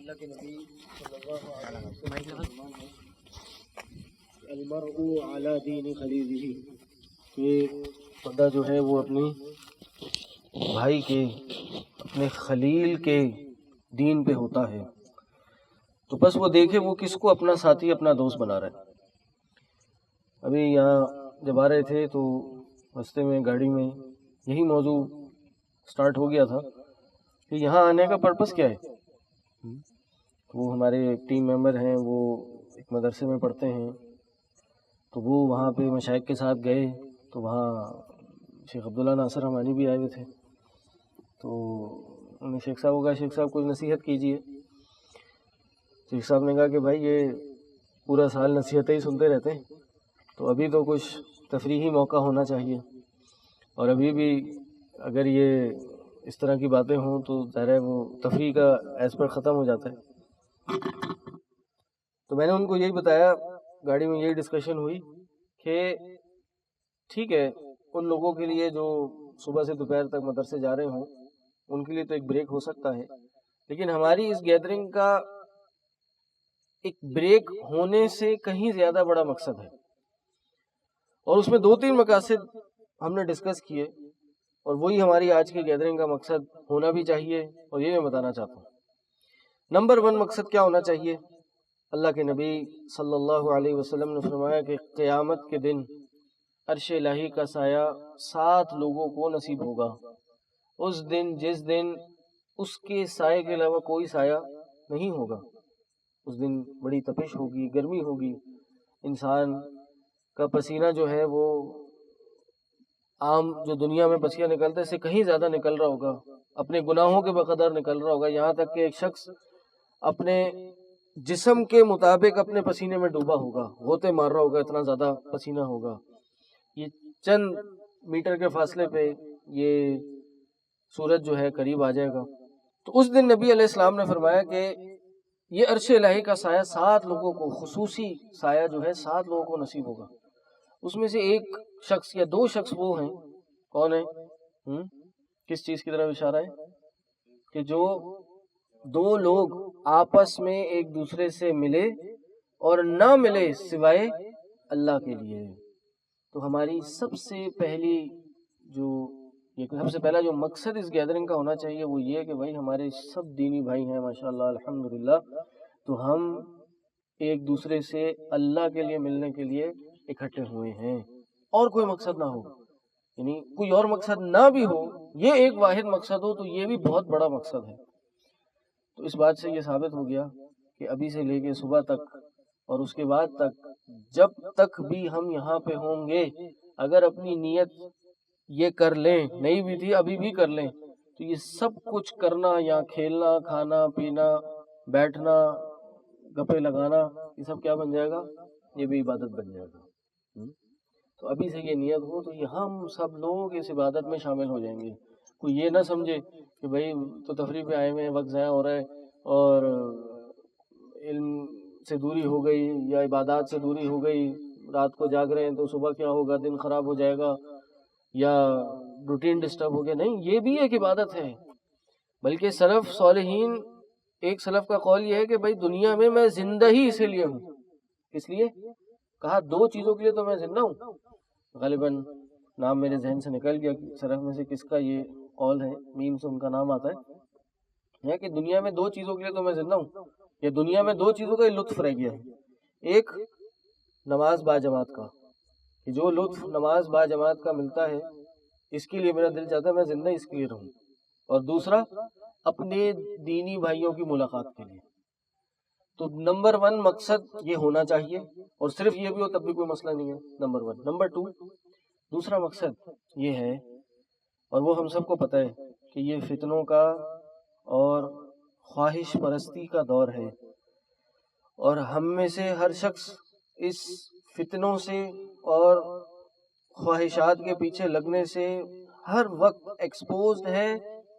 اللہ کے نبی صلی اللہ علیہ وسلم المرء علی دین خلیلہ، کہ بندہ جو ہے وہ اپنی بھائی کے، اپنے خلیل کے دین پہ ہوتا ہے، تو بس وہ دیکھے وہ کس کو اپنا ساتھی، اپنا دوست بنا رہا ہے۔ ابھی یہاں جب آ رہے تھے تو رستے میں گاڑی میں یہی موضوع سٹارٹ ہو گیا تھا کہ یہاں آنے کا پرپس کیا ہے۔ وہ ہمارے ٹیم ممبر ہیں، وہ ایک مدرسے میں پڑھتے ہیں، تو وہ وہاں پہ مشائخ کے ساتھ گئے، تو وہاں شیخ عبداللہ ناصر حمانی بھی آئے ہوئے تھے، تو انہوں نے شیخ صاحب کو کہا شیخ صاحب کوئی نصیحت کیجیے۔ شیخ صاحب نے کہا کہ بھائی یہ پورا سال نصیحتیں ہی سنتے رہتے ہیں، تو ابھی تو کچھ تفریحی موقع ہونا چاہیے، اور ابھی بھی اگر یہ اس طرح کی باتیں ہوں تو ظاہر ہے وہ تفریح کا ایز پر ختم ہو جاتا ہے۔ تو میں نے ان کو یہی بتایا، گاڑی میں یہی ڈسکشن ہوئی کہ ٹھیک ہے ان لوگوں کے لیے جو صبح سے دوپہر تک مدرسے جا رہے ہوں ان کے لیے تو ایک بریک ہو سکتا ہے، لیکن ہماری اس گیدرنگ کا ایک بریک ہونے سے کہیں زیادہ بڑا مقصد ہے، اور اس میں 2-3 مقاصد ہم نے ڈسکس کیے، اور وہی ہماری آج کی گیدرنگ کا مقصد ہونا بھی چاہیے، اور یہ میں بتانا چاہتا ہوں۔ نمبر 1 مقصد کیا ہونا چاہیے؟ اللہ کے نبی صلی اللہ علیہ وسلم نے فرمایا کہ قیامت کے دن عرش الہی کا سایہ 7 لوگوں کو نصیب ہوگا۔ اس دن جس دن اس کے سائے کے علاوہ کوئی سایہ نہیں ہوگا، اس دن بڑی تپش ہوگی، گرمی ہوگی، انسان کا پسینہ جو ہے وہ عام جو دنیا میں پسینہ نکلتا ہے اس سے کہیں زیادہ نکل رہا ہوگا، اپنے گناہوں کے بقدر نکل رہا ہوگا، یہاں تک کہ ایک شخص اپنے جسم کے مطابق اپنے پسینے میں ڈوبا ہوگا، غوطے مار رہا ہوگا، اتنا زیادہ پسینہ ہوگا۔ یہ چند میٹر کے فاصلے پہ یہ سورج جو ہے قریب آ جائے گا، تو اس دن نبی علیہ السلام نے فرمایا کہ یہ عرش الہی کا سایہ 7 لوگوں کو، خصوصی سایہ جو ہے 7 لوگوں کو نصیب ہوگا۔ اس میں سے ایک شخص یا 2 شخص وہ ہیں، کون ہیں؟ کس چیز کی طرف اشارہ ہے؟ کہ جو 2 لوگ آپس میں ایک دوسرے سے ملے اور نہ ملے سوائے اللہ کے لیے۔ تو ہماری سب سے پہلا جو مقصد اس گیدرنگ کا ہونا چاہیے وہ یہ کہ بھائی ہمارے سب دینی بھائی ہیں ماشاءاللہ الحمدللہ، تو ہم ایک دوسرے سے اللہ کے لیے ملنے کے لیے اکٹھے ہوئے ہیں، اور کوئی مقصد نہ ہو، یعنی کوئی اور مقصد نہ بھی ہو، یہ ایک واحد مقصد ہو تو یہ بھی بہت بڑا مقصد ہے۔ تو اس بات سے یہ ثابت ہو گیا کہ ابھی سے لے کے صبح تک اور اس کے بعد تک جب تک بھی ہم یہاں پہ ہوں گے، اگر اپنی نیت یہ کر لیں، نہیں بھی تھی ابھی بھی کر لیں، تو یہ سب کچھ کرنا، یا کھیلنا، کھانا پینا، بیٹھنا، گپے لگانا، یہ سب کیا بن جائے گا؟ یہ بھی عبادت بن جائے گا۔ تو ابھی سے یہ نیت ہو تو یہ ہم سب لوگ اس عبادت میں شامل ہو جائیں گے۔ کوئی یہ نہ سمجھے کہ بھائی تو تفریح پہ آئے ہوئے، وقت ضائع ہو رہا ہے اور علم سے دوری ہو گئی یا عبادات سے دوری ہو گئی، رات کو جاگ رہے ہیں تو صبح کیا ہوگا، دن خراب ہو جائے گا یا روٹین ڈسٹرب ہو گیا۔ نہیں، یہ بھی ایک عبادت ہے، بلکہ سلف صالحین، ایک سلف کا قول یہ ہے کہ بھائی دنیا میں میں زندہ ہی اسی لیے ہوں۔ اس لیے کہا 2 چیزوں کے لیے تو میں زندہ ہوں، غالباً نام میرے ذہن سے نکل گیا کہ سلف میں سے کس کا یہ قول ہے، میم سے ان کا نام آتا ہے کہ دنیا میں 2 چیزوں کے لیے تو میں زندہ ہوں، یا دنیا میں 2 چیزوں کا لطف رہ گیا ہے۔ ایک نماز با جماعت کا، کہ جو لطف نماز با جماعت کا ملتا ہے اس کے لیے میرا دل چاہتا ہے میں زندہ اس کے لیے رہوں، اور دوسرا اپنے دینی بھائیوں کی ملاقات کے لیے۔ تو نمبر 1 مقصد یہ ہونا چاہیے، اور صرف یہ بھی ہو تب بھی کوئی مسئلہ نہیں ہے، نمبر 1۔ نمبر 2 دوسرا مقصد یہ ہے، اور وہ ہم سب کو پتہ ہے کہ یہ فتنوں کا اور خواہش پرستی کا دور ہے، اور ہم میں سے ہر شخص اس فتنوں سے اور خواہشات کے پیچھے لگنے سے ہر وقت ایکسپوزڈ ہے،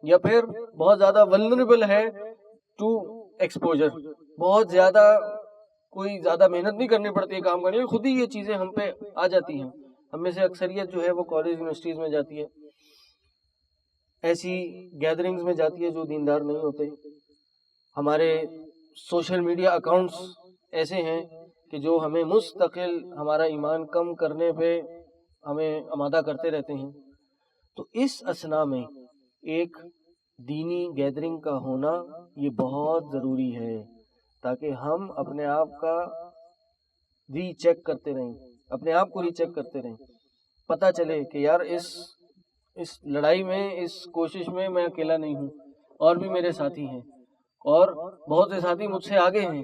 یا پھر بہت زیادہ ولنریبل ہے ٹو ایکسپوجر۔ بہت زیادہ کوئی زیادہ محنت نہیں کرنی پڑتی ہے کام کرنے میں، خود ہی یہ چیزیں ہم پہ آ جاتی ہیں۔ ہم میں سے اکثریت جو ہے وہ کالج یونیورسٹیز میں جاتی ہے، ایسی گیدرنگز میں جاتی ہے جو دیندار نہیں ہوتے۔ ہمارے سوشل میڈیا اکاؤنٹس ایسے ہیں کہ جو ہمیں مستقل ہمارا ایمان کم کرنے پہ ہمیں آمادہ کرتے رہتے ہیں. تو اس اثنا میں ایک دینی گیدرنگ کا ہونا یہ بہت ضروری ہے، تاکہ ہم اپنے آپ کا ری چیک کرتے رہیں، اپنے آپ کو ری چیک کرتے رہیں. پتہ چلے کہ یار اس لڑائی میں، اس کوشش میں اکیلا نہیں ہوں، اور بھی میرے ساتھی ہیں، اور بہت سے ساتھی مجھ سے آگے ہیں،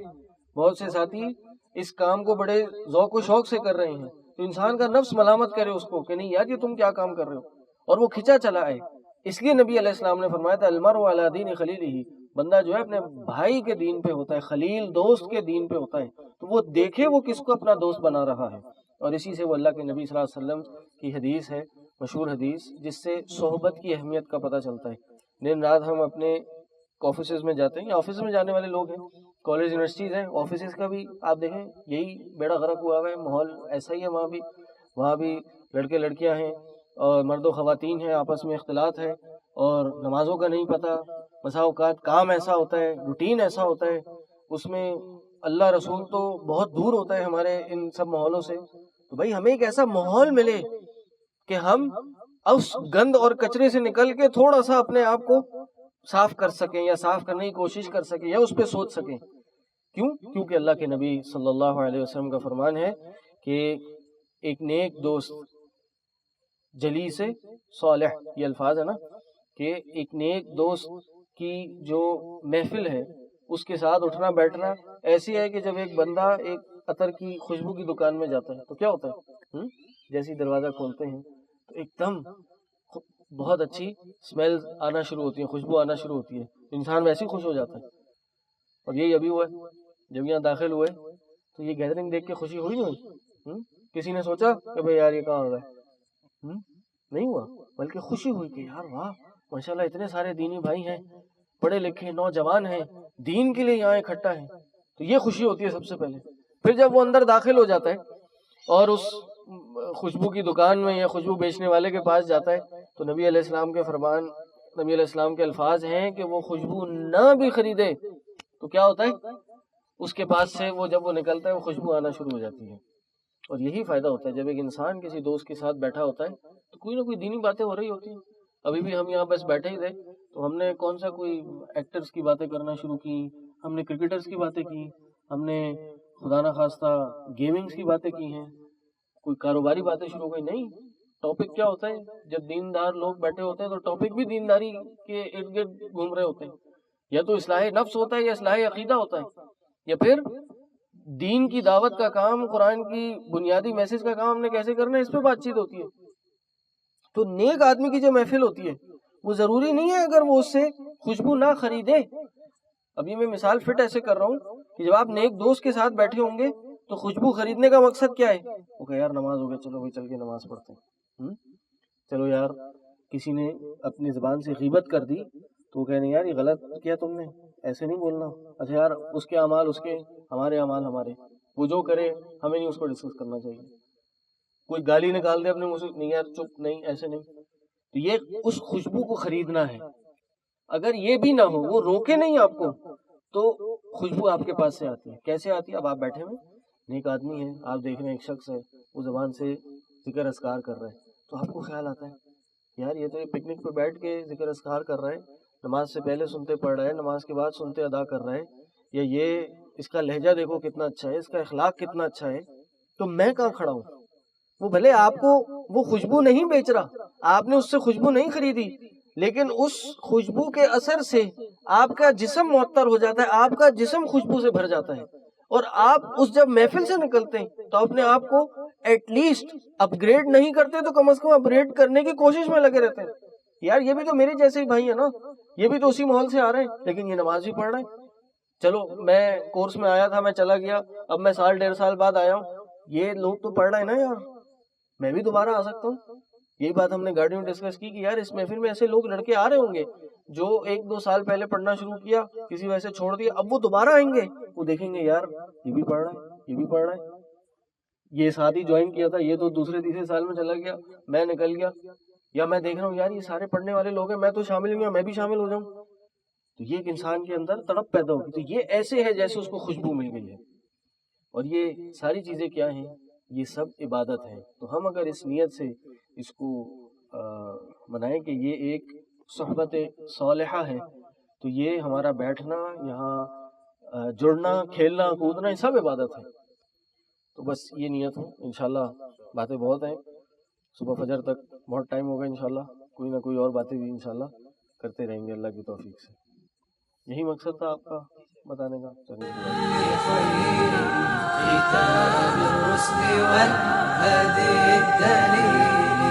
بہت سے ساتھی اس کام کو بڑے ذوق و شوق سے کر رہے ہیں. تو انسان کا نفس ملامت کرے اس کو کہ نہیں یار یہ تم کیا کام کر رہے ہو، اور وہ کھنچا چلا آئے. اس لیے نبی علیہ السلام نے فرمایا تھا المرء علی دین خلیلہ، بندہ جو ہے اپنے بھائی کے دین پہ ہوتا ہے، خلیل دوست کے دین پہ ہوتا ہے. تو وہ دیکھے وہ کس کو اپنا دوست بنا رہا ہے. اور اسی سے وہ اللہ کے نبی صلی اللہ علیہ وسلم کی حدیث ہے، مشہور حدیث، جس سے صحبت کی اہمیت کا پتہ چلتا ہے. دن رات ہم اپنے آفیسز میں جاتے ہیں، یا آفس میں جانے والے لوگ ہیں، کالج یونیورسٹیز ہیں، آفیسز کا بھی آپ دیکھیں یہی بیڑا غرق ہوا ہے، ماحول ایسا ہی ہے. وہاں بھی لڑکے لڑکیاں ہیں اور مرد و خواتین ہیں، آپس میں اختلاط ہے، اور نمازوں کا نہیں پتہ. بسا اوقات کام ایسا ہوتا ہے، روٹین ایسا ہوتا ہے، اس میں اللہ رسول تو بہت دور ہوتا ہے ہمارے ان سب ماحولوں سے. تو بھائی ہمیں ایک ایسا ماحول ملے کہ ہم اس گند اور کچرے سے نکل کے تھوڑا سا اپنے آپ کو صاف کر سکیں، یا صاف کرنے کی کوشش کر سکیں، یا اس پہ سوچ سکیں. کیونکہ اللہ کے نبی صلی اللہ علیہ وسلم کا فرمان ہے کہ ایک نیک دوست جلیس صالح، یہ الفاظ ہے نا، کہ ایک نیک دوست کی جو محفل ہے اس کے ساتھ اٹھنا بیٹھنا ایسی ہے کہ جب ایک بندہ ایک عطر کی خوشبو کی دکان میں جاتا ہے تو کیا ہوتا ہے، جیسے دروازہ کھولتے ہیں تو ایک دم بہت اچھی اسمیل آنا شروع ہوتی ہے، خوشبو آنا شروع ہوتی ہے، انسان ویسے ہی خوش ہو جاتا ہے. اور یہی ابھی ہوا ہے، جب یہاں داخل ہوئے تو یہ گیدرنگ دیکھ کے خوشی ہوئی نہیں؟ کسی نے سوچا کہ بھئی یار یہ کہاں ہو رہا ہے؟ نہیں ہوا، بلکہ خوشی ہوئی کہ یار واہ ماشاءاللہ اتنے سارے دینی بھائی ہیں، پڑھے لکھے نوجوان ہیں، دین کے لیے یہاں اکٹھا ہیں. تو یہ خوشی ہوتی ہے سب سے پہلے. پھر جب وہ اندر داخل ہو جاتا ہے اور اس خوشبو کی دکان میں یا خوشبو بیچنے والے کے پاس جاتا ہے تو نبی علیہ السلام کے فرمان، نبی علیہ السلام کے الفاظ ہیں کہ وہ خوشبو نہ بھی خریدے تو کیا ہوتا ہے، اس کے پاس سے وہ جب وہ نکلتا ہے وہ خوشبو آنا شروع ہو جاتی ہے. اور یہی فائدہ ہوتا ہے جب ایک انسان کسی دوست کے ساتھ بیٹھا ہوتا ہے تو کوئی نہ کوئی دینی باتیں ہو رہی ہوتی ہیں. ابھی بھی ہم یہاں بس بیٹھے ہی تھے تو ہم نے کون سا کوئی ایکٹرز کی باتیں کرنا شروع کی، ہم نے کرکٹرز کی باتیں کی، ہم نے خدا نہ خواستہ گیمنگز کی باتیں کی ہیں، کوئی کاروباری باتیں شروع ہو گئی. نہیں، ٹاپک کیا ہوتا ہے جب دیندار لوگ بیٹھے ہوتے ہیں تو ٹاپک بھی دینداری کے ارد گرد گھوم رہے ہوتے ہیں. یا تو اصلاح نفس ہوتا ہے، یا اصلاح عقیدہ ہوتا ہے، یا پھر دین کی دعوت کا کام، قرآن کی بنیادی میسج کا کام ہم نے کیسے کرنا ہے، اس پہ بات چیت ہوتی ہے. تو نیک آدمی کی جو محفل ہوتی ہے وہ ضروری نہیں ہے اگر وہ اس سے خوشبو نہ خریدے. ابھی میں مثال فٹ ایسے کر رہا ہوں کہ جب آپ نیک دوست کے ساتھ بیٹھے ہوں گے تو خوشبو خریدنے کا مقصد کیا ہے، وہ کہ یار نماز ہو گیا، چلو بھائی چل کے نماز پڑھتے ہیں. چلو یار کسی نے اپنی زبان سے غیبت کر دی تو وہ کہنے یار یہ غلط کیا تم نے، ایسے نہیں بولنا. اچھا یار اس کے اعمال اس کے، ہمارے اعمال ہمارے، وہ جو کرے ہمیں نہیں اس کو ڈسکس کرنا چاہیے. کوئی گالی نکال دے اپنے منہ سے، نہیں یار چپ، نہیں ایسے نہیں. تو یہ اس خوشبو کو خریدنا ہے. اگر یہ بھی نہ ہو، وہ روکے نہیں آپ کو، تو خوشبو آپ کے پاس سے آتی ہے. کیسے آتی ہے؟ اب آپ بیٹھے ہوئے نیک آدمی ہے، آپ دیکھ رہے ہیں ایک شخص ہے وہ زبان سے ذکر اذکار کر رہا ہے تو آپ کو خیال آتا ہے یار یہ تو پکنک پہ بیٹھ کے ذکر اذکار کر رہا ہے، نماز سے پہلے سنتے پڑھ رہا ہے، نماز کے بعد سنتے ادا کر رہا ہے، یا یہ اس کا لہجہ دیکھو کتنا اچھا ہے، اس کا اخلاق کتنا اچھا ہے، تو میں کہاں کھڑا ہوں؟ وہ بھلے آپ کو وہ خوشبو نہیں بیچ رہا، آپ نے اس سے خوشبو نہیں خریدی، لیکن اس خوشبو کے اثر سے آپ کا جسم معطر ہو جاتا ہے، آپ کا جسم خوشبو سے بھر جاتا ہے. اور آپ اس جب محفل سے نکلتے ہیں تو اپنے آپ کو ایٹ لیسٹ اپ گریڈ نہیں کرتے تو کم از کم اپ گریڈ کرنے کی کوشش میں لگے رہتے ہیں. یار یہ بھی تو میرے جیسے ہی بھائی ہے نا، یہ بھی تو اسی ماحول سے آ رہے ہیں، لیکن یہ نماز بھی پڑھ رہے ہیں. چلو میں کورس میں آیا تھا، میں چلا گیا، اب میں سال ڈیڑھ سال بعد آیا ہوں، یہ لوگ تو پڑھ رہے ہیں نا یار، میں بھی دوبارہ آ سکتا ہوں. یہی بات ہم نے گاڑی میں ڈسکس کی کہ یار اس محفل میں ایسے لوگ لڑکے آ رہے ہوں گے جو 1-2 سال پہلے پڑھنا شروع کیا، کسی وجہ سے چھوڑ دیا، اب وہ دوبارہ آئیں گے، وہ دیکھیں گے یار یہ بھی پڑھ رہا ہے، یہ بھی پڑھ رہا ہے، یہ ساتھ ہی جوائن کیا تھا، یہ تو دوسرے تیسرے سال میں چلا گیا، میں نکل گیا. یا میں دیکھ رہا ہوں یار یہ سارے پڑھنے والے لوگ ہیں، میں تو شامل نہیں ہوں، میں بھی شامل ہو جاؤں. تو یہ ایک انسان کے اندر تڑپ پیدا ہوگی، تو یہ ایسے ہے جیسے اس کو خوشبو مل گئی ہے. اور یہ ساری چیزیں کیا ہیں؟ یہ سب عبادت ہیں. تو ہم اگر اس نیت سے اس کو منائیں کہ یہ ایک صحبت صالحہ ہے، تو یہ ہمارا بیٹھنا یہاں، جڑنا، کھیلنا کودنا، یہ سب عبادت ہے. تو بس یہ نیت ہو. انشاءاللہ باتیں بہت ہیں، صبح فجر تک بہت ٹائم ہوگا. انشاءاللہ کوئی نہ کوئی اور باتیں بھی انشاءاللہ کرتے رہیں گے اللہ کی توفیق سے. یہی مقصد تھا آپ کا بتانے کا. كتاب الرسل والهدي الدليل